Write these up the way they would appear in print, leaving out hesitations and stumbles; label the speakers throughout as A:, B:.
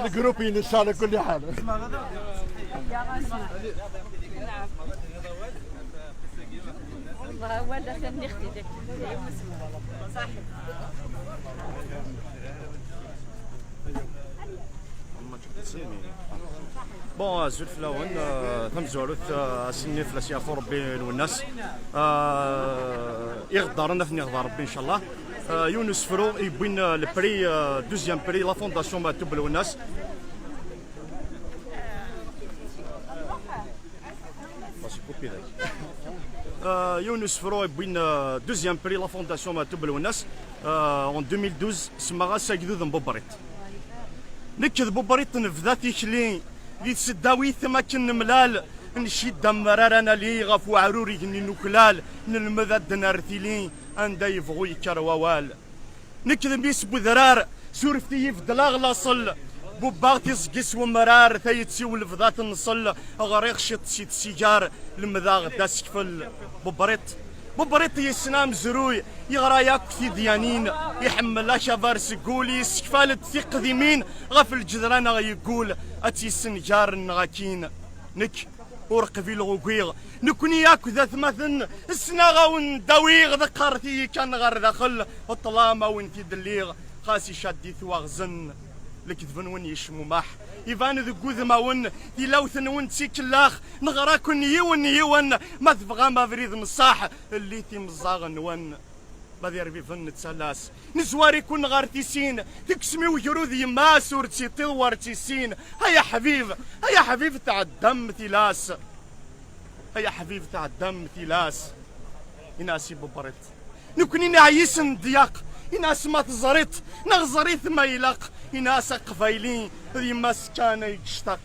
A: الجروبين ان شاء الله كل حال.
B: والله ولا نختي ديك صح.
C: بون زول فلاون ثم زوروث سني فلاس يعفو ربي والناس يغدر نثني يغدر ربي ان شاء الله. يونس فرو يبين البري دوزيام بري لا فونداسيون ما تبل والناس. يونس فرو يبين دوزيام بري لا فونداسيون ما تبل والناس اون 2012 سماها ساكدو بوبريت نكذ بوبريت نفذا تيكلي لي تسداوي ثما كن ملال نشيد مرارانا لي غفو عروري نوكلال نلمذا نارثيلي اندا يفغو يكروال نكذ بيس بذرار سورفتي يفدلا غلاصل بوباغتي سقيس ومرار ثايتسي ولفضات نصل غريق شط سيت سيجار المذا غدا سكفل بوبريط يسنام زروي يغرا ياك في ديانين يحمل شافار سقولي سكفالة ثق ذيمين غف الجدران غيقول اتي سنجار نغاكين نك ورق في الغوكيغ نكوني ياك ذات مثل السناغا ونداويغ ذكرتي كان غير داخل الطلامة وانتي دليغ خاسي شادي ثواغزن لكذبن ون يشموماح يبان ذكوذ ما ون يلوثن ون تيكلاخ نغراكن يون ما تبغى ما فريد مصاح اللي تيمزاغن ون ما دير بفن تسلاس نزواري كون غارتيسين تكسمي وجرود يما سورتي طورتيسين هيا حبيب تاع الدم تلاس هيا حبيب تاع الدم تلاس يناسي ببرت نكوني نعيس ندياق يناس ما تزريت نغزريت ما يلاق يناس قفايلين يما سكانه يشتاق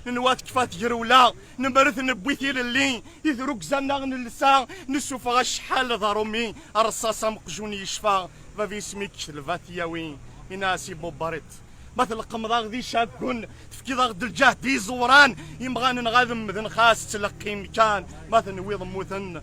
C: ننوا كفات جرولا نمرث نبويثي للي يثروك زناغ نلسا نسوف غشحال ضرومي الرصاصه مقجوني يشفى فافي سميك الفاثياوي يناسي بوبريت مثل قمضاغ ذي شاكون تفكي ضغط الجهد دي زوران يمغان نغاذم ذن خاس تلقي مكان مثل ويض موثن